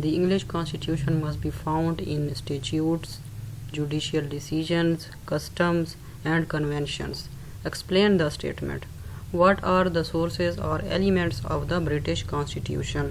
The English Constitution must be found in statutes, judicial decisions, customs, and conventions. Explain the statement. What are the sources or elements of the British Constitution?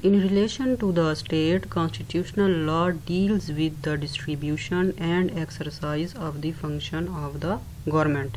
In relation to the state, constitutional law deals with the distribution and exercise of the function of the government.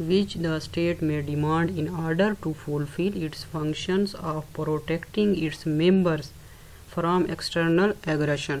which the state may demand in order to fulfill its functions of protecting its members from external aggression।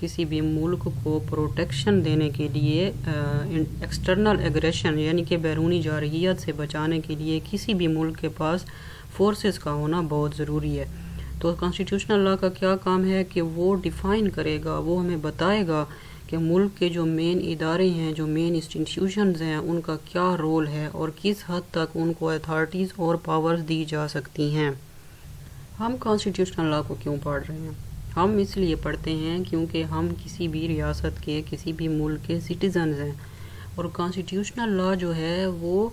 کسی بھی ملک کو protection دینے کے لیے external aggression یعنی کہ بیرونی جارحیت سے بچانے کے لیے کسی بھی ملک کے پاس فورسز کا ہونا بہت ضروری ہے۔ تو کانسٹیٹیوشنل لا کا کیا کام ہے کہ وہ ڈیفائن کرے گا، وہ ہمیں بتائے گا کہ ملک کے جو مین ادارے ہیں، جو مین انسٹیٹیوشنز ہیں، ان کا کیا رول ہے اور کس حد تک ان کو اتھارٹیز اور پاورز دی جا سکتی ہیں۔ ہم کانسٹیٹیوشنل لا کو کیوں پڑھ رہے ہیں؟ ہم اس لیے پڑھتے ہیں کیونکہ ہم کسی بھی ریاست کے، کسی بھی ملک کے سٹیزنز ہیں، اور کانسٹیٹیوشنل لا جو ہے وہ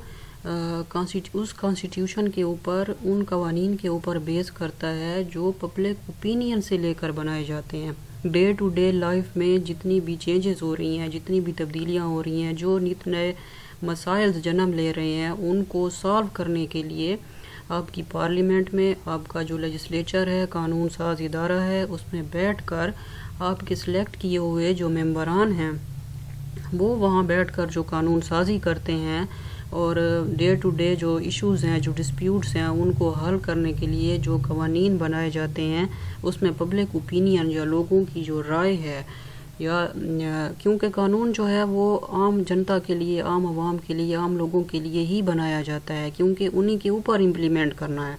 اس کانسٹیٹیوشن کے اوپر، ان قوانین کے اوپر بیس کرتا ہے جو پبلک اوپینین سے لے کر بنائے جاتے ہیں۔ ڈے ٹو ڈے لائف میں جتنی بھی چینجز ہو رہی ہیں، جتنی بھی تبدیلیاں ہو رہی ہیں، جو نت نئے مسائل جنم لے رہے ہیں، ان کو سالو کرنے کے لیے آپ کی پارلیمنٹ میں آپ کا جو لیجسلیچر ہے، قانون ساز ادارہ ہے، اس میں بیٹھ کر آپ کے سلیکٹ کیے ہوئے جو ممبران ہیں وہ وہاں بیٹھ کر جو قانون سازی کرتے ہیں اور ڈے ٹو ڈے جو ایشوز ہیں، جو ڈسپیوٹس ہیں، ان کو حل کرنے کے لیے جو قوانین بنائے جاتے ہیں اس میں پبلک اوپینین یا لوگوں کی جو رائے ہے، یا کیونکہ قانون جو ہے وہ عام جنتا کے لیے، عام عوام کے لیے، عام لوگوں کے لیے ہی بنایا جاتا ہے، کیونکہ انہی کے اوپر امپلیمنٹ کرنا ہے۔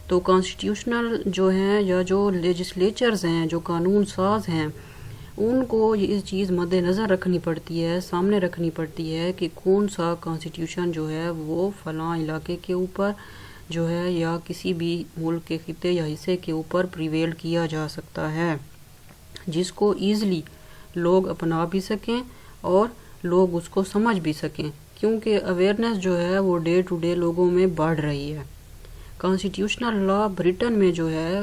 تو کانسٹیٹیوشنل جو ہیں یا جو لیجسلیچرز ہیں، جو قانون ساز ہیں، ان کو یہ چیز مد نظر رکھنی پڑتی ہے، سامنے رکھنی پڑتی ہے کہ کون سا کانسٹیٹیوشن جو ہے وہ فلاں علاقے کے اوپر جو ہے یا کسی بھی ملک کے خطے یا حصے کے اوپر پریویل کیا جا سکتا ہے، جس کو ایزلی لوگ اپنا بھی سکیں اور لوگ اس کو سمجھ بھی سکیں، کیونکہ اویئرنیس جو ہے وہ ڈے ٹو ڈے لوگوں میں بڑھ رہی ہے۔ کانسٹیٹیوشنل لا برٹن میں جو ہے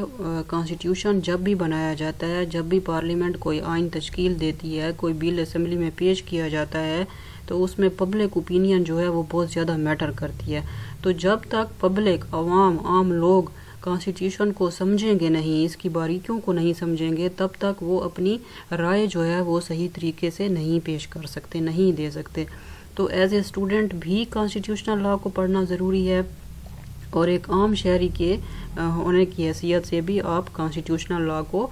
کانسٹیٹیوشن جب بھی بنایا جاتا ہے، جب بھی پارلیمنٹ کوئی آئین تشکیل دیتی ہے، کوئی بل اسمبلی میں پیش کیا جاتا ہے، تو اس میں پبلک اوپینین جو ہے وہ بہت زیادہ میٹر کرتی ہے۔ تو جب تک پبلک، عوام، عام لوگ کانسٹیٹیوشن کو سمجھیں گے نہیں، اس کی باریکیوں کو نہیں سمجھیں گے، تب تک وہ اپنی رائے جو ہے وہ صحیح طریقے سے نہیں پیش کر سکتے، نہیں دے سکتے۔ تو ایز اے اسٹوڈنٹ بھی کانسٹیٹیوشنل لا کو پڑھنا ضروری ہے، اور ایک عام شہری کے ہونے کی حیثیت سے بھی آپ کانسٹیٹیوشنل لا کو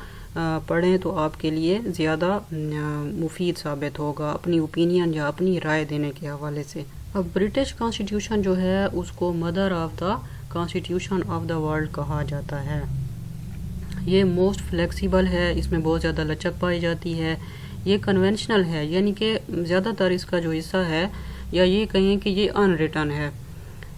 پڑھیں تو آپ کے لیے زیادہ مفید ثابت ہوگا اپنی اوپینین یا اپنی رائے دینے کے حوالے سے۔ اب برٹش کانسٹیٹیوشن جو ہے اس کو mother of the constitution of the world کہا جاتا ہے۔ یہ موسٹ فلیکسیبل ہے، اس میں بہت زیادہ لچک پائی جاتی ہے، یہ کنونشنل ہے، یعنی کہ زیادہ تر اس کا جو حصہ ہے، یا یہ کہیں کہ یہ ان ریٹن ہے۔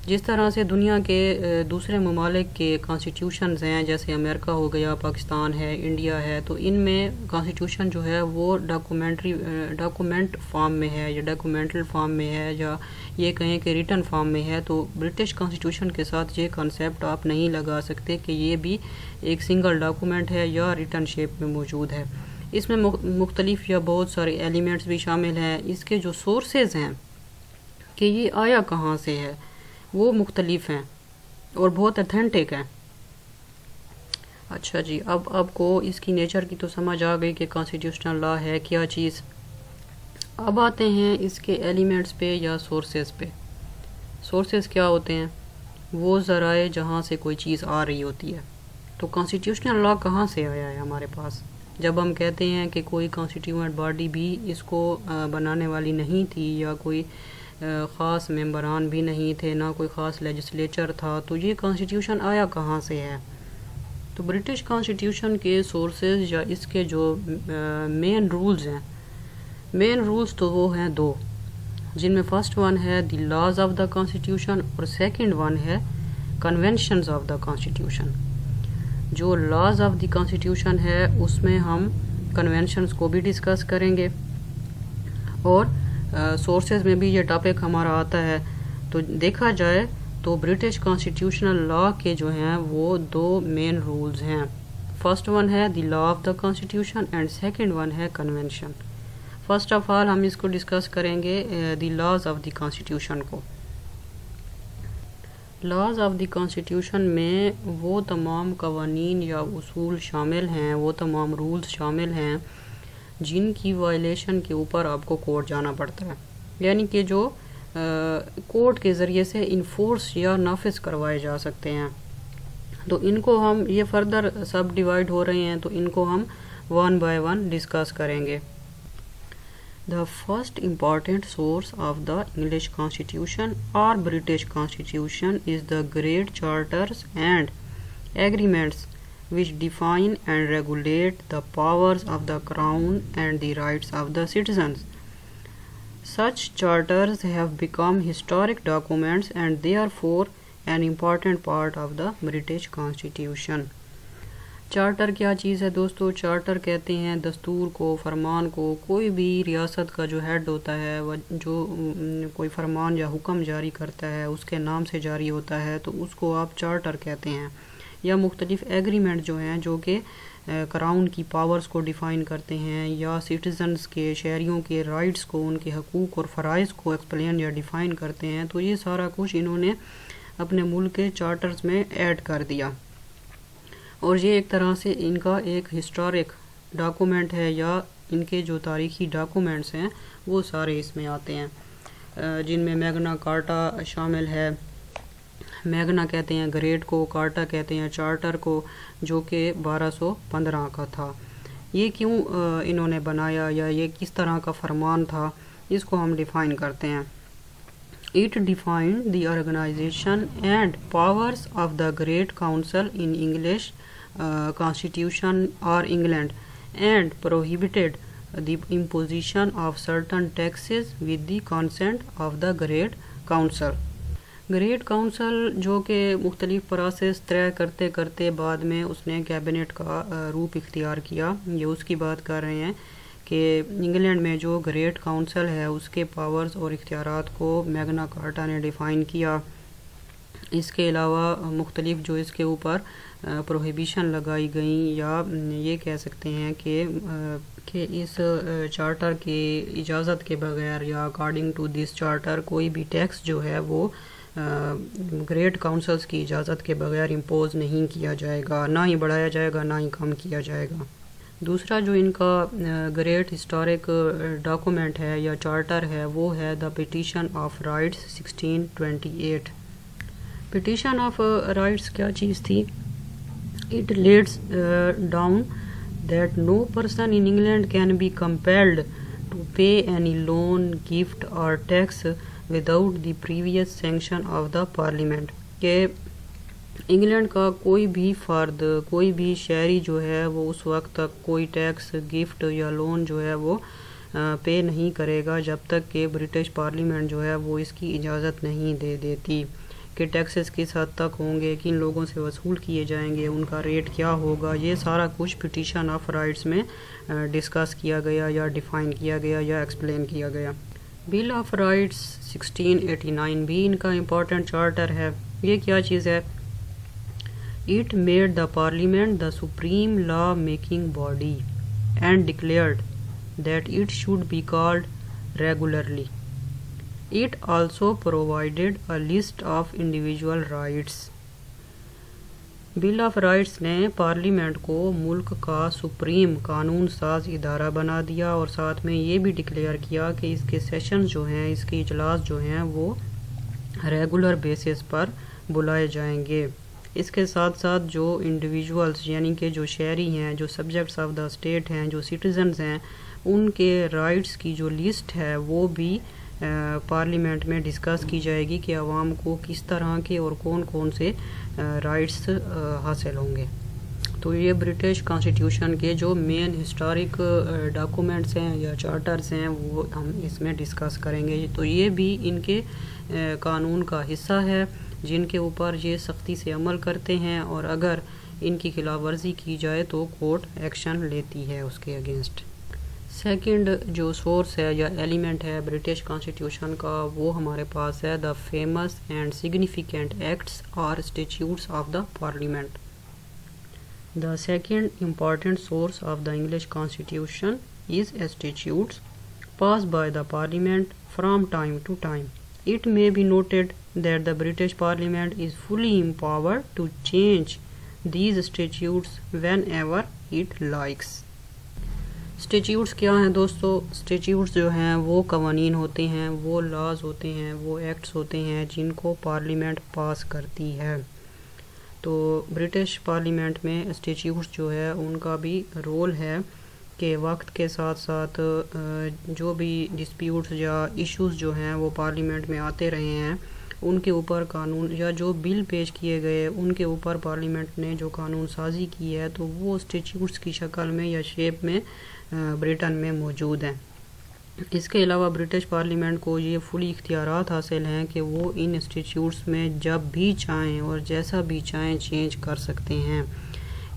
جس طرح سے دنیا کے دوسرے ممالک کے کانسٹیٹیوشنز ہیں، جیسے امریکہ ہو گیا، پاکستان ہے، انڈیا ہے، تو ان میں کانسٹیٹیوشن جو ہے وہ ڈاکومنٹ فارم میں ہے یا ڈاکومنٹل فارم میں ہے، یا یہ کہیں کہ ریٹن فارم میں ہے۔ تو برٹش کانسٹیٹیوشن کے ساتھ یہ کنسیپٹ آپ نہیں لگا سکتے کہ یہ بھی ایک سنگل ڈاکومنٹ ہے یا ریٹن شیپ میں موجود ہے۔ اس میں مختلف یا بہت سارے ایلیمنٹس بھی شامل ہیں۔ اس کے جو سورسز ہیں کہ یہ آیا کہاں سے ہے، وہ مختلف ہیں اور بہت اتھینٹک ہیں۔ اچھا جی، اب آپ کو اس کی نیچر کی تو سمجھ آ گئی کہ کانسٹیٹیوشنل لا ہے کیا چیز۔ اب آتے ہیں اس کے ایلیمنٹس پہ یا سورسز پہ۔ سورسز کیا ہوتے ہیں؟ وہ ذرائع جہاں سے کوئی چیز آ رہی ہوتی ہے۔ تو کانسٹیٹیوشنل لا کہاں سے آیا ہے ہمارے پاس؟ جب ہم کہتے ہیں کہ کوئی کانسٹیٹیوئنٹ باڈی بھی اس کو بنانے والی نہیں تھی، یا کوئی خاص ممبران بھی نہیں تھے، نہ کوئی خاص لیجسلیچر تھا، تو یہ کانسٹیٹیوشن آیا کہاں سے ہے؟ تو برٹش کانسٹیٹیوشن کے سورسز یا اس کے جو مین رولز ہیں، مین رولز تو وہ ہیں دو، جن میں فرسٹ ون ہے دی لاز آف دا کانسٹیٹیوشن اور سیکنڈ ون ہے کنونشنز آف دا کانسٹیٹیوشن۔ جو لاز آف دی کانسٹیٹیوشن ہے اس میں ہم کنونشنز کو بھی ڈسکس کریں گے، اور سورسز میں بھی یہ ٹاپک ہمارا آتا ہے۔ تو دیکھا جائے تو برٹش کانسٹیٹیوشنل لا کے جو ہیں وہ دو مین رولز ہیں۔ فرسٹ ون ہے the law of the constitution and second one ہے کنونشن۔ فرسٹ آف آل ہم اس کو ڈسکس کریں گے the laws of the constitution کو۔ لاز آف دی کانسٹیٹیوشن میں وہ تمام قوانین یا اصول شامل ہیں، وہ تمام رولز شامل ہیں جن کی وائلیشن کے اوپر آپ کو کورٹ جانا پڑتا ہے، یعنی کہ جو کورٹ کے ذریعے سے انفورس یا نافذ کروائے جا سکتے ہیں۔ تو ان کو ہم، یہ فردر سب ڈیوائیڈ ہو رہے ہیں، تو ان کو ہم ون بائی ون ڈسکس کریں گے۔ The first important source of the English Constitution or British Constitution is the Great Charters and Agreements, which define and regulate the powers of the Crown and the rights of the citizens. Such charters have become historic documents and therefore an important part of the British Constitution. Charter کیا چیز ہے دوستو؟ Charter کہتے ہیں دستور کو، فرمان کو۔ کوئی بھی ریاست کا جو ہیڈ ہوتا ہے، جو کوئی فرمان یا حکم جاری کرتا ہے، اس کے نام سے جاری ہوتا ہے، تو اس کو آپ چارٹر کہتے ہیں۔ یا مختلف ایگریمنٹ جو ہیں، جو کہ کراؤن کی پاورز کو ڈیفائن کرتے ہیں، یا سٹیزنز کے، شہریوں کے رائٹس کو، ان کے حقوق اور فرائض کو ایکسپلین یا ڈیفائن کرتے ہیں، تو یہ سارا کچھ انہوں نے اپنے ملک کے چارٹرز میں ایڈ کر دیا، اور یہ ایک طرح سے ان کا ایک ہسٹورک ڈاکومنٹ ہے، یا ان کے جو تاریخی ڈاکومنٹس ہیں وہ سارے اس میں آتے ہیں، جن میں میگنا کارٹا شامل ہے۔ میگنا کہتے ہیں گریٹ کو، کارٹا کہتے ہیں چارٹر کو، جو کہ 1215 کا تھا۔ یہ کیوں انہوں نے بنایا، یا یہ کس طرح کا فرمان تھا، اس کو ہم ڈیفائن کرتے ہیں۔ It defined the organization and powers of the Great Council in English Constitution or England, and prohibited the imposition of certain taxes with the consent of the Great Council. Great council جو کہ مختلف process طے کرتے کرتے بعد میں اس نے cabinet کا روپ اختیار کیا، یہ اس کی بات کر رہے ہیں کہ انگلینڈ میں جو گریٹ کاؤنسل ہے اس کے پاورز اور اختیارات کو میگنا کارٹا نے ڈیفائن کیا۔ اس کے علاوہ مختلف جو اس کے اوپر پروہیبیشن لگائی گئیں، یا یہ کہہ سکتے ہیں کہ اس چارٹر کی اجازت کے بغیر، یا اکارڈنگ ٹو دس چارٹر کوئی بھی ٹیکس جو ہے وہ گریٹ کاؤنسلز کی اجازت کے بغیر امپوز نہیں کیا جائے گا، نہ ہی بڑھایا جائے گا، نہ ہی کم کیا جائے گا۔ دوسرا جو ان کا گریٹ ہسٹورک ڈاکومنٹ ہے یا چارٹر ہے، وہ ہے the petition of rights 1628۔ Petition of rights کیا چیز تھی؟ It leads down that no person in England can be compelled to pay any loan, gift اور tax without the previous sanction of the parliament, کہ England کا کوئی بھی فرد، کوئی بھی شہری جو ہے وہ اس وقت تک کوئی ٹیکس، گفٹ یا لون جو ہے وہ پے نہیں کرے گا جب تک کہ برٹش پارلیمنٹ جو ہے وہ اس کی اجازت نہیں دے دیتی، کہ ٹیکسز کس حد تک ہوں گے، کن لوگوں سے وصول کیے جائیں گے، ان کا ریٹ کیا ہوگا۔ یہ سارا کچھ پٹیشن آف رائٹس میں ڈسکس کیا گیا، یا ڈیفائن کیا گیا، یا ایکسپلین کیا گیا۔ بل آف رائٹس 1689 بھی ان کا امپورٹنٹ چارٹر ہے۔ یہ کیا چیز ہے؟ It made the Parliament the supreme law-making body and declared that it should be called regularly. It also provided a list of individual rights. Bill of rights نے parliament کو ملک کا سپریم قانون ساز ادارہ بنا دیا، اور ساتھ میں یہ بھی ڈکلیئر کیا کہ اس کے سیشنز جو ہیں، اس کے اجلاس جو ہیں وہ ریگولر بیسس پر بلائے جائیں گے۔ اس کے ساتھ ساتھ جو انڈیویجولز، یعنی کہ جو شہری ہیں، جو سبجیکٹس آف دا اسٹیٹ ہیں، جو سٹیزنز ہیں، ان کے رائٹس کی جو لسٹ ہے وہ بھی پارلیمنٹ میں ڈسکس کی جائے گی، کہ عوام کو کس طرح کے اور کون کون سے رائٹس حاصل ہوں گے۔ تو یہ برٹش کانسٹیٹیوشن کے جو مین ہسٹورک ڈاکومنٹس ہیں یا چارٹرز ہیں وہ ہم اس میں ڈسکس کریں گے۔ تو یہ بھی ان کے قانون کا حصہ ہے، جن کے اوپر یہ سختی سے عمل کرتے ہیں، اور اگر ان کی خلاف ورزی کی جائے تو کورٹ ایکشن لیتی ہے اس کے اگینسٹ۔ سیکنڈ جو سورس ہے یا ایلیمنٹ ہے برٹش کانسٹیٹیوشن کا، وہ ہمارے پاس ہے the famous and significant acts اور statutes of the parliament. The second important source of the English Constitution is statutes passed by the Parliament from time to time. It may be noted that the British Parliament is fully empowered to change these statutes whenever it likes. اسٹیچیوٹس کیا ہیں دوستو؟ اسٹیچیوٹس جو ہیں وہ قوانین ہوتے ہیں، وہ لاز ہوتے ہیں، وہ ایکٹس ہوتے ہیں جن کو پارلیمنٹ پاس کرتی ہے۔ تو برٹش پارلیمنٹ میں اسٹیچیوٹس جو ہے ان کا بھی رول ہے کہ وقت کے ساتھ ساتھ جو بھی ڈسپیوٹس یا ایشوز جو ہیں وہ پارلیمنٹ میں آتے رہے ہیں ان کے اوپر قانون یا جو بل پیش کیے گئے ان کے اوپر پارلیمنٹ نے جو قانون سازی کی ہے تو وہ اسٹیچیوٹس کی شکل میں یا شیپ میں برٹن میں موجود ہیں۔ اس کے علاوہ برٹش پارلیمنٹ کو یہ فلی اختیارات حاصل ہیں کہ وہ ان انسٹیٹیوٹس میں جب بھی چاہیں اور جیسا بھی چاہیں چینج کر سکتے ہیں۔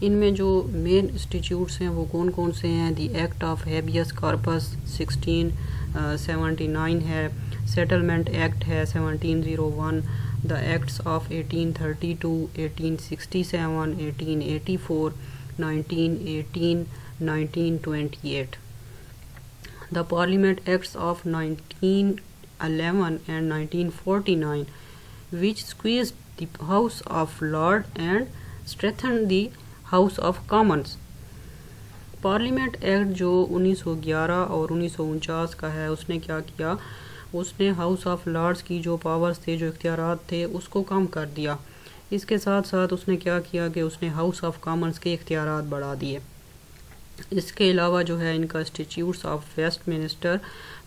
ان میں جو مین انسٹیٹیوٹس ہیں وہ کون کون سے ہیں؟ دی ایکٹ آف ہیبیس کارپس 1679 ہے، سیٹلمنٹ ایکٹ ہے 1701، دا acts of 1832، 1867، 1884، 1918، 1928۔ The Parliament Acts of 1911 and 1949, which squeezed the House of Lords and strengthened the House of Commons۔ Parliament act جو 1911 اور 1949 کا ہے اس نے کیا کیا؟ اس نے ہاؤس آف لارڈس کی جو پاورز تھے، جو اختیارات تھے، اس کو کم کر دیا۔ اس کے ساتھ ساتھ اس نے کیا کیا کہ اس نے ہاؤس آف کامنز کے اختیارات بڑھا دیے۔ اس کے علاوہ جو ہے ان کا اسٹیچیوٹس آف ویسٹ منسٹر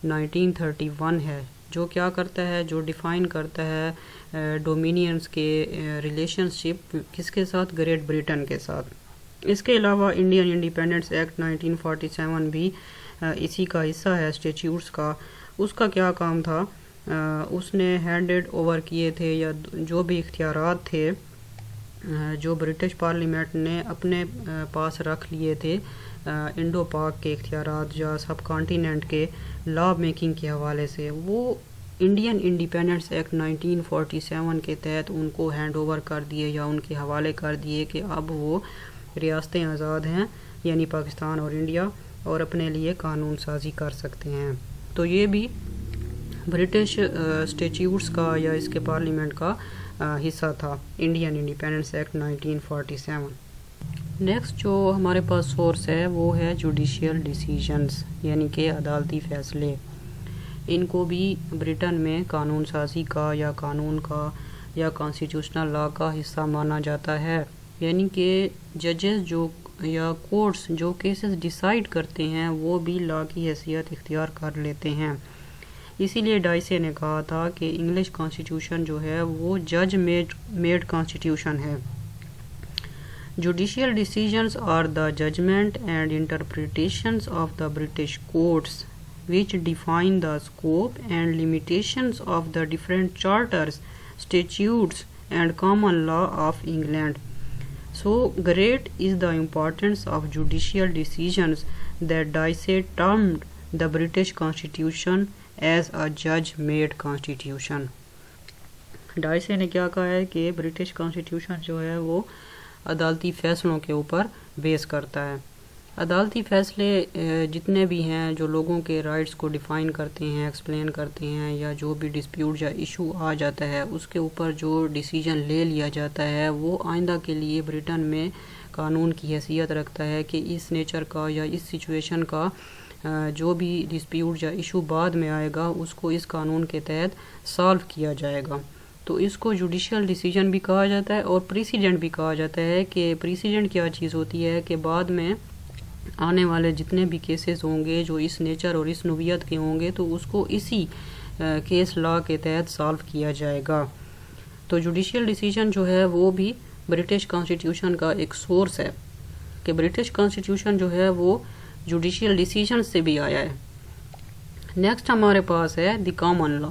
1931 ہے، جو کیا کرتا ہے، جو ڈیفائن کرتا ہے ڈومینینز کے ریلیشن شپ کس کے ساتھ؟ گریٹ بریٹن کے ساتھ۔ اس کے علاوہ انڈین انڈیپینڈنس ایکٹ 1947 بھی اسی کا حصہ ہے اسٹیچیوٹس کا۔ اس کا کیا کام تھا؟ اس نے ہینڈڈ اوور کیے تھے یا جو بھی اختیارات تھے جو برٹش پارلیمنٹ نے اپنے پاس رکھ لیے تھے، انڈو پاک کے اختیارات یا سب کانٹیننٹ کے لا میکنگ کے حوالے سے، وہ انڈین انڈیپینڈنس ایکٹ 1947 کے تحت ان کو ہینڈ اوور کر دیے یا ان کے حوالے کر دیے کہ اب وہ ریاستیں آزاد ہیں، یعنی پاکستان اور انڈیا، اور اپنے لیے قانون سازی کر سکتے ہیں۔ تو یہ بھی برٹش اسٹیچیوٹس کا یا اس کے پارلیمنٹ کا حصہ تھا، انڈین انڈیپینڈنس ایکٹ 1947۔ نیکسٹ جو ہمارے پاس سورس ہے وہ ہے جوڈیشیل ڈیسیژنز، یعنی کہ عدالتی فیصلے۔ ان کو بھی برٹن میں قانون سازی کا یا قانون کا یا کانسٹیٹیوشنل لا کا حصہ مانا جاتا ہے، یعنی کہ ججز جو یا کورٹس جو کیسز ڈیسائیڈ کرتے ہیں وہ بھی لا کی حیثیت اختیار کر لیتے ہیں۔ اسی لیے ڈائسے نے کہا تھا کہ انگلش کانسٹیٹیوشن جو ہے وہ جج میڈ کانسٹیٹیوشن ہے۔ Judicial decisions are the judgment and interpretations of the British courts, which define the scope and limitations of the different charters, statutes, and common law of England. So great is the importance of judicial decisions that Dicey termed the British Constitution as a judge-made constitution. ڈائسے نے کیا کہا ہے کہ British constitution جو ہے وہ عدالتی فیصلوں کے اوپر بیس کرتا ہے۔ عدالتی فیصلے جتنے بھی ہیں جو لوگوں کے رائٹس کو ڈیفائن کرتے ہیں، ایکسپلین کرتے ہیں، یا جو بھی ڈسپیوٹ یا ایشو آ جاتا ہے اس کے اوپر جو ڈیسیجن لے لیا جاتا ہے وہ آئندہ کے لیے برٹن میں قانون کی حیثیت رکھتا ہے کہ اس نیچر کا یا اس سچویشن کا جو بھی ڈسپیوٹ یا ایشو بعد میں آئے گا اس کو اس قانون کے تحت سالو کیا جائے گا۔ تو اس کو جوڈیشل ڈیسیجن بھی کہا جاتا ہے اور پریسیڈنٹ بھی کہا جاتا ہے کہ پریسیڈنٹ کیا چیز ہوتی ہے کہ بعد میں آنے والے جتنے بھی کیسز ہوں گے جو اس نیچر اور اس نوعیت کے ہوں گے تو اس کو اسی کیس لا کے تحت سالو کیا جائے گا۔ تو جوڈیشل ڈیسیجن جو ہے وہ بھی برٹش کانسٹیٹیوشن کا ایک سورس ہے کہ برٹش کانسٹیٹیوشن جو ہے وہ جوڈیشل ڈیسیجن سے بھی آیا ہے۔ نیکسٹ ہمارے پاس ہے دی کامن لا،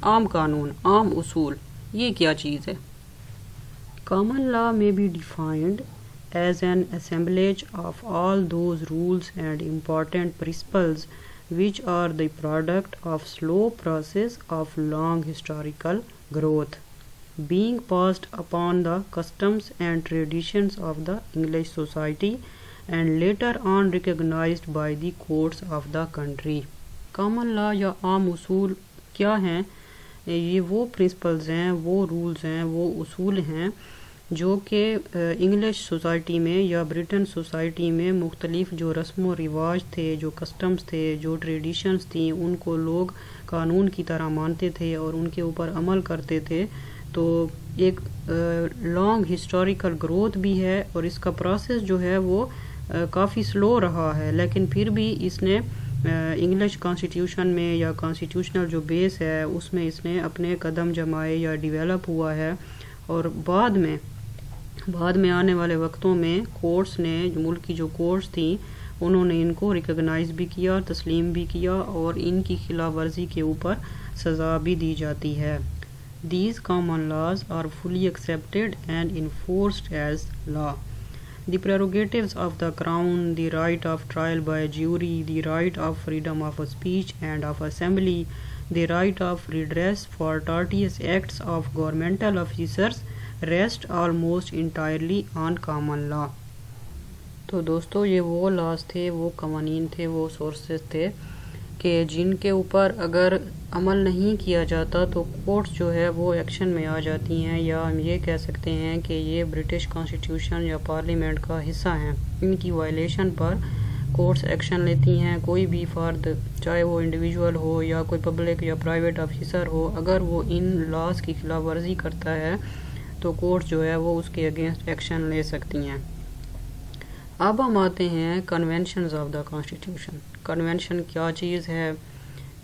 عام قانون، عام اصول۔ یہ کیا چیز ہے؟ کامن لا میں be defined as an assemblage of all those rules and important principles which are the product of slow process of long historical growth, being passed upon the customs and traditions of the English society and later on recognized by the courts of the country۔ common law یا عام اصول کیا ہیں؟ یہ وہ principles ہیں، وہ rules ہیں، وہ اصول ہیں جو کہ انگلش سوسائٹی میں یا برٹن سوسائٹی میں مختلف جو رسم و رواج تھے، جو کسٹمز تھے، جو ٹریڈیشنز تھیں، ان کو لوگ قانون کی طرح مانتے تھے اور ان کے اوپر عمل کرتے تھے۔ تو ایک لانگ ہسٹوریکل گروتھ بھی ہے اور اس کا پروسیس جو ہے وہ کافی سلو رہا ہے، لیکن پھر بھی اس نے انگلش کانسٹیٹیوشن میں یا کانسٹیٹیوشنل جو بیس ہے اس میں اس نے اپنے قدم جمائے یا ڈیولپ ہوا ہے، اور بعد میں آنے والے وقتوں میں کورٹس نے، ملک کی جو کورٹس تھیں انہوں نے ان کو ریکگنائز بھی کیا، تسلیم بھی کیا، اور ان کی خلاف ورزی کے اوپر سزا بھی دی جاتی ہے۔ These common laws are fully accepted and enforced as law. The prerogatives of the Crown, the right of trial by jury, the right of freedom of speech and of assembly, the right of redress for tortious acts of governmental officers rest almost entirely on common law. تو دوستو یہ وہ laws تھے، وہ قوانین تھے، وہ sources تھے کہ جن کے اوپر اگر عمل نہیں کیا جاتا تو کورٹس جو ہے وہ ایکشن میں آ جاتی ہیں، یا ہم یہ کہہ سکتے ہیں کہ یہ برٹش کانسٹیٹیوشن یا پارلیمنٹ کا حصہ ہیں۔ ان کی وائلیشن پر کورٹس ایکشن لیتی ہیں۔ کوئی بھی فرد، چاہے وہ انڈیویجول ہو یا کوئی پبلک یا پرائیویٹ آفیسر ہو، اگر وہ ان لاز کی خلاف ورزی کرتا ہے تو کورٹس جو ہے وہ اس کے اگینسٹ ایکشن لے سکتی ہیں۔ اب ہم آتے ہیں conventions of the constitution. Convention کیا چیز ہے،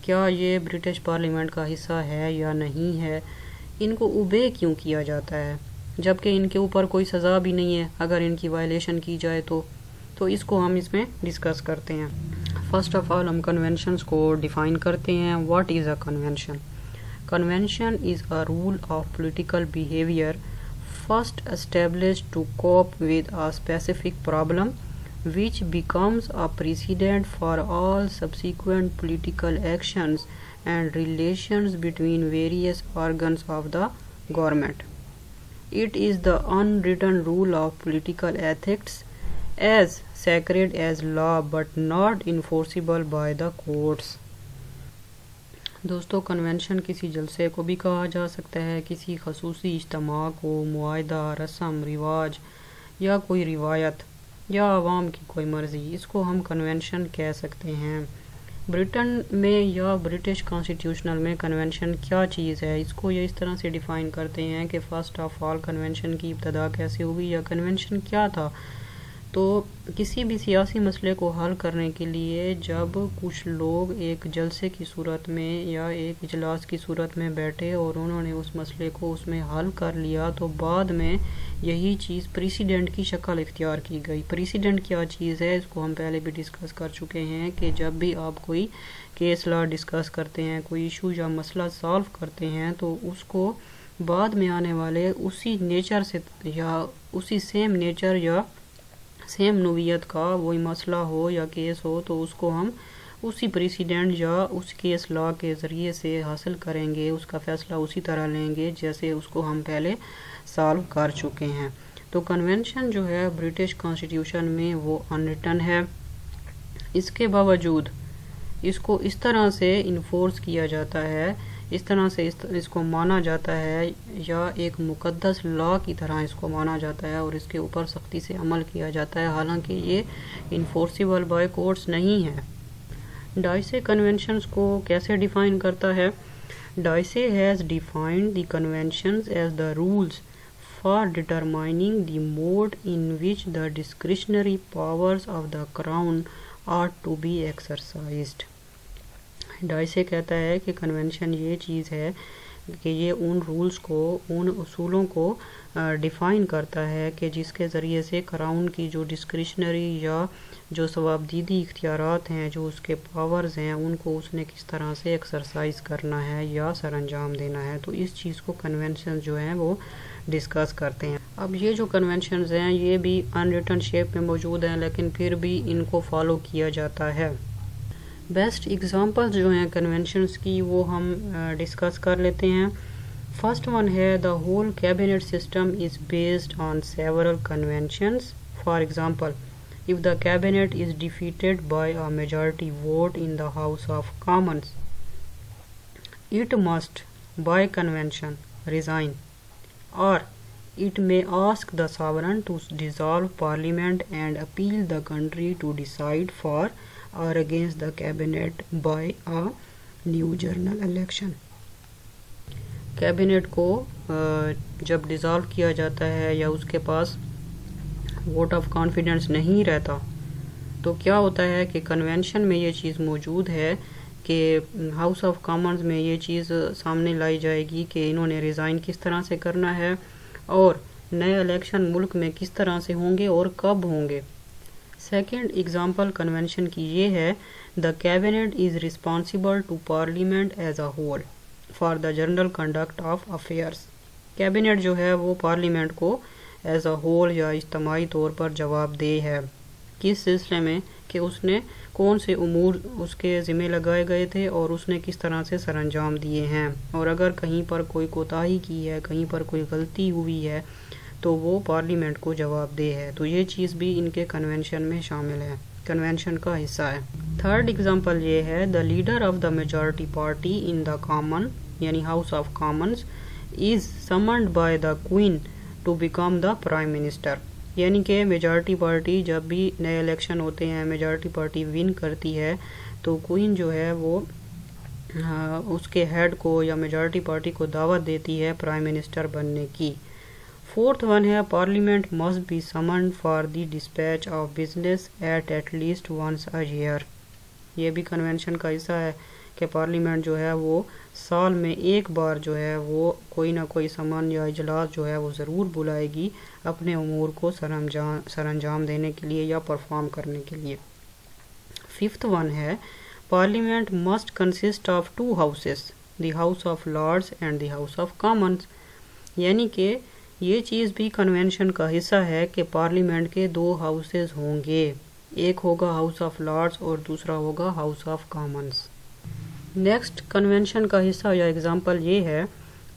کیا یہ برٹش پارلیمنٹ کا حصہ ہے یا نہیں ہے، ان کو اوبے کیوں کیا جاتا ہے جبکہ ان کے اوپر کوئی سزا بھی نہیں ہے اگر ان کی وائلیشن کی جائے تو اس کو ہم اس میں ڈسکس کرتے ہیں۔ فرسٹ آف آل ہم کنونشنز کو ڈیفائن کرتے ہیں۔ What is a convention? Convention is a rule of political behaviour first established to cope with a specific problem, which becomes a precedent for all subsequent political actions and relations between various organs of the government. It is the unwritten rule of political ethics, as sacred as law but not enforceable by the courts. دوستو convention کسی جلسے کو بھی کہا جا سکتا ہے، کسی خصوصی اجتماع کو، معاہدہ، رسم رواج یا کوئی روایت یا عوام کی کوئی مرضی، اس کو ہم کنونشن کہہ سکتے ہیں۔ برٹن میں یا برٹش کانسٹیٹیوشنل میں کنونشن کیا چیز ہے، اس کو یہ اس طرح سے ڈیفائن کرتے ہیں کہ فرسٹ آف آل کنونشن کی ابتدا کیسے ہوئی یا کنونشن کیا تھا۔ تو کسی بھی سیاسی مسئلے کو حل کرنے کے لیے جب کچھ لوگ ایک جلسے کی صورت میں یا ایک اجلاس کی صورت میں بیٹھے اور انہوں نے اس مسئلے کو اس میں حل کر لیا تو بعد میں یہی چیز پریسیڈنٹ کی شکل اختیار کی گئی۔ پریسیڈنٹ کیا چیز ہے، اس کو ہم پہلے بھی ڈسکس کر چکے ہیں کہ جب بھی آپ کوئی کیس لا ڈسکس کرتے ہیں، کوئی ایشو یا مسئلہ سالو کرتے ہیں تو اس کو بعد میں آنے والے اسی نیچر سے یا اسی سیم نیچر یا سیم نوعیت کا وہی مسئلہ ہو یا کیس ہو تو اس کو ہم اسی پریسیڈنٹ یا اس کیس لا کے ذریعے سے حاصل کریں گے، اس کا فیصلہ اسی طرح لیں گے جیسے اس کو ہم پہلے سالو کر چکے ہیں۔ تو کنونشن جو ہے برٹش کانسٹیٹیوشن میں وہ انریٹن ہے، اس کے باوجود اس کو اس طرح سے انفورس کیا جاتا ہے، اس طرح سے اس کو مانا جاتا ہے یا ایک مقدس لا کی طرح اس کو مانا جاتا ہے اور اس کے اوپر سختی سے عمل کیا جاتا ہے، حالانکہ یہ انفورسیبل بائی کورٹس نہیں ہے۔ ڈائسے کنونشنز کو کیسے ڈیفائن کرتا ہے؟ Dicey has defined the conventions as the rules for determining the mode in which the discretionary powers of the crown are to be exercised. Dicey کہتا ہے کہ کنونشن یہ چیز ہے کہ یہ ان رولز کو، ان اصولوں کو ڈیفائن کرتا ہے کہ جس کے ذریعے سے کراؤن کی جو ڈسکریشنری یا جو ثوابدیدی اختیارات ہیں، جو اس کے پاورز ہیں، ان کو اس نے کس طرح سے ایکسرسائز کرنا ہے یا سر انجام دینا ہے۔ تو اس چیز کو کنونشن جو ہیں وہ ڈسکس کرتے ہیں۔ اب یہ جو کنونشنز ہیں یہ بھی ان ریٹن شیپ میں موجود ہیں لیکن پھر بھی ان کو فالو کیا جاتا ہے۔ بیسٹ ایگزامپل جو ہیں کنونشنز کی وہ ہم ڈسکس کر لیتے ہیں۔ فرسٹ ون ہے the whole cabinet system is based on several conventions. For example if the cabinet is defeated by a majority vote in the House of Commons, it must by convention resign, or it may ask the sovereign to dissolve parliament and appeal the country to decide for or against the cabinet by a new general election. Cabinet کو جب dissolve کیا جاتا ہے یا اس کے پاس vote of confidence نہیں رہتا تو کیا ہوتا ہے کہ کنونشن میں یہ چیز موجود ہے کہ ہاؤس آف کامنز میں یہ چیز سامنے لائی جائے گی کہ انہوں نے ریزائن کس طرح سے کرنا ہے اور نئے الیکشن ملک میں کس طرح سے ہوں گے اور کب ہوں گے۔ سیکنڈ ایگزامپل کنونشن کی یہ ہے the cabinet is responsible to parliament as a whole for the general conduct of affairs. Cabinet جو ہے وہ پارلیمنٹ کو ایز اے ہول یا اجتماعی طور پر جواب دہ ہے کس سلسلے میں کہ اس نے کون سے امور اس کے ذمہ لگائے گئے تھے اور اس نے کس طرح سے سر انجام دیے ہیں، اور اگر کہیں پر کوئی کوتاہی کی ہے، کہیں پر کوئی غلطی ہوئی ہے تو وہ پارلیمنٹ کو جواب دہ ہے۔ تو یہ چیز بھی ان کے کنونشن میں شامل ہے، کنونشن کا حصہ ہے۔ تھرڈ ایگزامپل یہ ہے the leader of the majority party in the common یعنی house of commons is summoned by the queen to become the prime minister, یعنی کہ میجارٹی پارٹی جب بھی نئے الیکشن ہوتے ہیں، میجارٹی پارٹی ون کرتی ہے تو کوئین جو ہے وہ اس کے ہیڈ کو یا میجارٹی پارٹی کو دعوت دیتی ہے پرائم منسٹر بننے کی۔ فورتھ ون ہے parliament must be summoned for the dispatch of business at least once a year. یہ بھی کنونشن کا حصہ ہے کہ پارلیمنٹ جو ہے وہ سال میں ایک بار جو ہے وہ کوئی نہ کوئی سمن یا اجلاس جو ہے وہ ضرور بلائے گی اپنے امور کو سر انجام دینے کے لیے یا پرفارم کرنے کے لیے۔ ففتھ ون ہے parliament must consist of two houses the house of Lords and the house of Commons, یعنی کہ یہ چیز بھی کنونشن کا حصہ ہے کہ پارلیمنٹ کے دو ہاؤسز ہوں گے، ایک ہوگا ہاؤس آف لارڈز اور دوسرا ہوگا house of Commons. Next convention کا حصہ یا ایگزامپل یہ ہے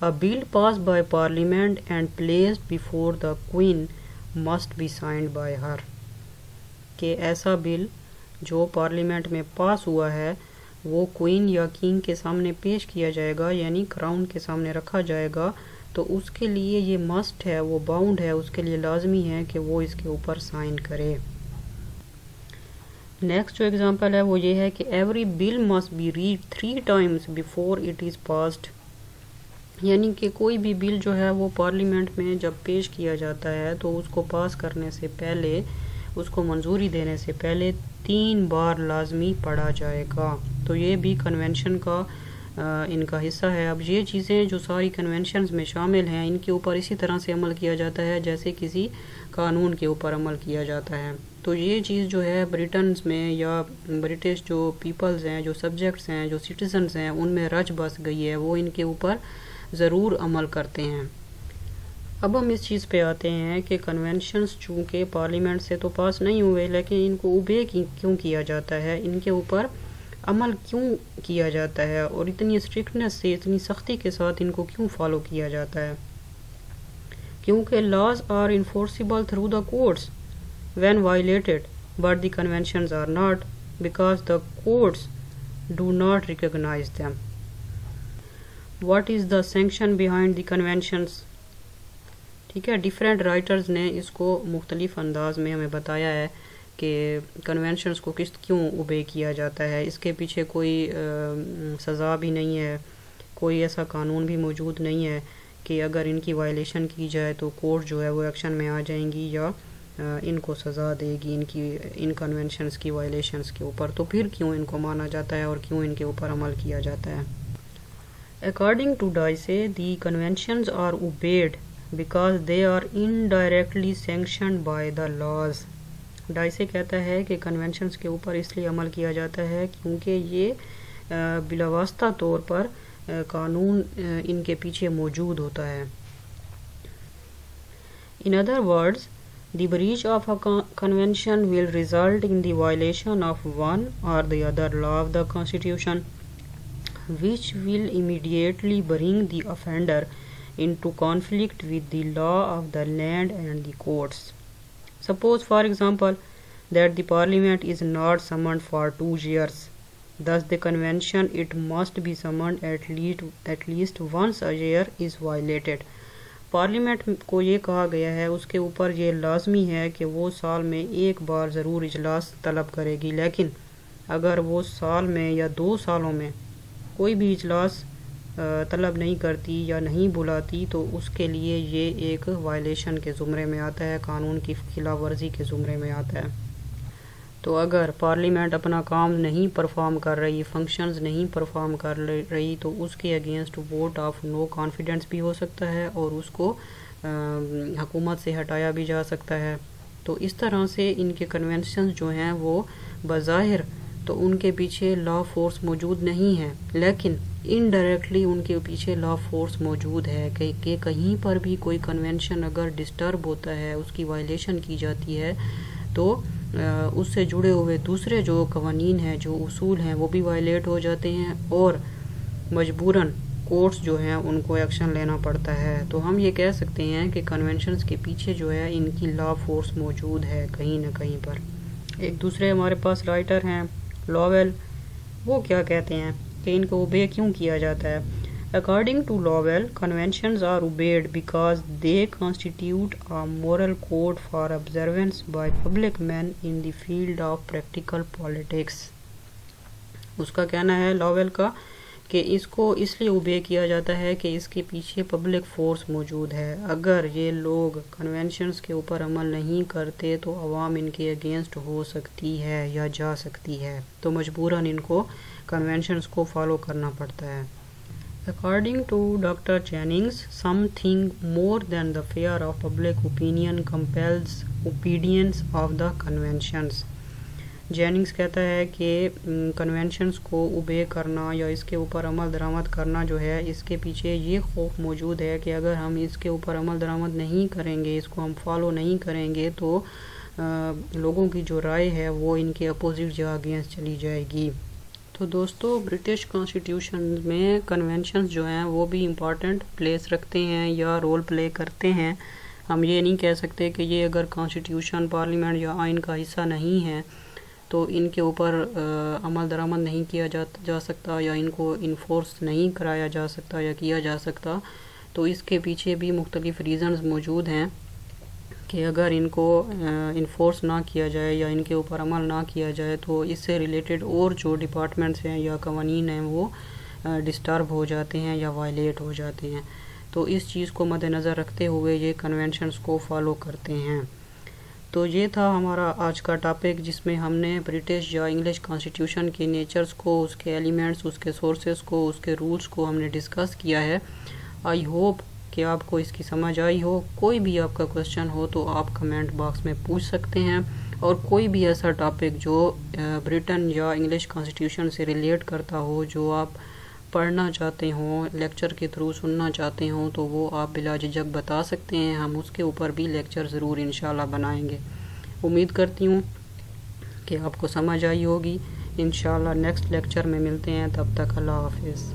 A bill passed by Parliament and placed before the Queen must be signed by her، کہ ایسا بل جو پارلیمنٹ میں پاس ہوا ہے وہ کوئین یا کنگ کے سامنے پیش کیا جائے گا، یعنی کراؤن کے سامنے رکھا جائے گا، تو اس کے لیے یہ مسٹ ہے، وہ باؤنڈ ہے، اس کے لیے لازمی ہے کہ وہ اس کے اوپر سائن کرے۔ نیکسٹ جو ایگزامپل ہے وہ یہ ہے کہ every bill must be read 3 times before it is passed، یعنی کہ کوئی بھی بل جو ہے وہ پارلیمنٹ میں جب پیش کیا جاتا ہے تو اس کو پاس کرنے سے پہلے، اس کو منظوری دینے سے پہلے 3 بار لازمی پڑھا جائے گا۔ تو یہ بھی کنونشن کا ان کا حصہ ہے۔ اب یہ چیزیں جو ساری کنونشنز میں شامل ہیں ان کے اوپر اسی طرح سے عمل کیا جاتا ہے جیسے کسی قانون کے اوپر عمل کیا جاتا ہے۔ تو یہ چیز جو ہے برٹنز میں یا برٹش جو پیپلز ہیں، جو سبجیکٹس ہیں، جو سٹیزنز ہیں، ان میں رچ بس گئی ہے، وہ ان کے اوپر ضرور عمل کرتے ہیں۔ اب ہم اس چیز پہ آتے ہیں کہ کنونشنز چونکہ پارلیمنٹ سے تو پاس نہیں ہوئے لیکن ان کو اوبے کیوں کیا جاتا ہے، ان کے اوپر عمل کیوں کیا جاتا ہے اور اتنی اسٹرکٹنس سے، اتنی سختی کے ساتھ ان کو کیوں فالو کیا جاتا ہے؟ کیونکہ laws are enforceable through the courts when violated but the conventions are not because the courts do not recognize them۔ What is the sanction behind the conventions؟ ٹھیک ہے، ڈیفرنٹ رائٹرز نے اس کو مختلف انداز میں ہمیں بتایا ہے کہ کنونشنز کو کیوں اوبے کیا جاتا ہے۔ اس کے پیچھے کوئی سزا بھی نہیں ہے، کوئی ایسا قانون بھی موجود نہیں ہے کہ اگر ان کی وائلیشن کی جائے تو کورٹ جو ہے وہ ایکشن میں آ جائیں گی یا ان کو سزا دے گی ان کنونشنز کی وائلیشنز کے اوپر۔ تو پھر کیوں ان کو مانا جاتا ہے اور کیوں ان کے اوپر عمل کیا جاتا ہے؟ According to Dicey, the conventions are obeyed because they are indirectly sanctioned by the laws۔ ڈائسے کہتا ہے کہ کنونشنز کے اوپر اس لیے عمل کیا جاتا ہے کیونکہ یہ بلا واسطہ طور پر قانون ان کے پیچھے موجود ہوتا ہے۔ In other words, the breach of a convention will result in the violation of one or the other law of the Constitution, which will immediately bring the offender into conflict with the law of the land and the courts. Suppose, for example, that the parliament is not summoned for 2 years. Thus, the convention it must be summoned at least once a year is violated. Parliament کو یہ کہا گیا ہے، اس کے اوپر یہ لازمی ہے کہ وہ سال میں ایک بار ضرور اجلاس طلب کرے گی، لیکن اگر وہ سال میں یا 2 سالوں میں کوئی بھی اجلاس طلب نہیں کرتی یا نہیں بلاتی تو اس کے لیے یہ ایک وائلیشن کے زمرے میں آتا ہے، قانون کی خلاف ورزی کے زمرے میں آتا ہے۔ تو اگر پارلیمنٹ اپنا کام نہیں پرفارم کر رہی، فنکشنز نہیں پرفارم کر رہی، تو اس کے against vote of no confidence بھی ہو سکتا ہے اور اس کو حکومت سے ہٹایا بھی جا سکتا ہے۔ تو اس طرح سے ان کے کنونشنز جو ہیں وہ بظاہر تو ان کے پیچھے لا فورس موجود نہیں ہے، لیکن انڈائریکٹلی ان کے پیچھے لا فورس موجود ہے کہ کہیں پر بھی کوئی کنونشن اگر ڈسٹرب ہوتا ہے، اس کی وائلیشن کی جاتی ہے، تو اس سے جڑے ہوئے دوسرے جو قوانین ہیں، جو اصول ہیں، وہ بھی وائلیٹ ہو جاتے ہیں اور مجبوراً کورٹس جو ہیں ان کو ایکشن لینا پڑتا ہے۔ تو ہم یہ کہہ سکتے ہیں کہ کنونشنز کے پیچھے جو ہے ان کی لا فورس موجود ہے کہیں نہ کہیں پر۔ ایک دوسرے ہمارے پاس رائٹر ہیں لاویل، وہ کیا کہتے ہیں کہ ان کو اوبے کیوں کیا جاتا ہے؟ According to Lowell, conventions are obeyed because they constitute a moral code for observance by public men in the field of practical politics۔ اس کا کہنا ہے لاویل کا کہ اس کو اس لیے اوبے کیا جاتا ہے کہ اس کے پیچھے پبلک فورس موجود ہے۔ اگر یہ لوگ کنونشنز کے اوپر عمل نہیں کرتے تو عوام ان کے اگینسٹ ہو سکتی ہے یا جا سکتی ہے، تو مجبوراً ان کو کنونشنز کو فالو کرنا پڑتا ہے۔ According to Dr. Jennings, something more than the fear of public opinion compels obedience of the conventions۔ Jennings کہتا ہے کہ کنونشنز کو اوبے کرنا یا اس کے اوپر عمل درآمد کرنا جو ہے، اس کے پیچھے یہ خوف موجود ہے کہ اگر ہم اس کے اوپر عمل درآمد نہیں کریں گے، اس کو ہم فالو نہیں کریں گے، تو لوگوں کی جو رائے ہے وہ ان کے اپوزٹ جا اگینسٹ چلی جائے گی۔ تو دوستو، برٹش کانسٹیٹیوشن میں کنونشنز جو ہیں وہ بھی امپورٹنٹ پلیس رکھتے ہیں یا رول پلے کرتے ہیں۔ ہم یہ نہیں کہہ سکتے کہ یہ اگر کانسٹیٹیوشن، پارلیمنٹ یا آئین کا حصہ نہیں ہے تو ان کے اوپر عمل درآمد نہیں کیا جا سکتا یا ان کو انفورس نہیں کرایا جا سکتا یا کیا جا سکتا۔ تو اس کے پیچھے بھی مختلف ریزنز موجود ہیں کہ اگر ان کو انفورس نہ کیا جائے یا ان کے اوپر عمل نہ کیا جائے تو اس سے ریلیٹڈ اور جو ڈپارٹمنٹس ہیں یا قوانین ہیں وہ ڈسٹرب ہو جاتے ہیں یا وائلیٹ ہو جاتے ہیں۔ تو اس چیز کو مد نظر رکھتے ہوئے یہ کنونشنز کو فالو کرتے ہیں۔ تو یہ تھا ہمارا آج کا ٹاپک، جس میں ہم نے برٹش یا انگلش کانسٹیٹیوشن کے نیچرز کو، اس کے ایلیمنٹس، اس کے سورسز کو، اس کے رولز کو ہم نے ڈسکس کیا ہے۔ آئی ہوپ کہ آپ کو اس کی سمجھ آئی ہو۔ کوئی بھی آپ کا کوشچن ہو تو آپ کمنٹ باکس میں پوچھ سکتے ہیں، اور کوئی بھی ایسا ٹاپک جو برٹن یا انگلش کانسٹیٹیوشن سے ریلیٹ کرتا ہو، جو آپ پڑھنا چاہتے ہوں، لیکچر کے تھرو سننا چاہتے ہوں، تو وہ آپ بلا جھجک بتا سکتے ہیں۔ ہم اس کے اوپر بھی لیکچر ضرور انشاءاللہ بنائیں گے۔ امید کرتی ہوں کہ آپ کو سمجھ آئی ہوگی۔ انشاءاللہ نیکسٹ لیکچر میں ملتے ہیں، تب تک اللہ حافظ۔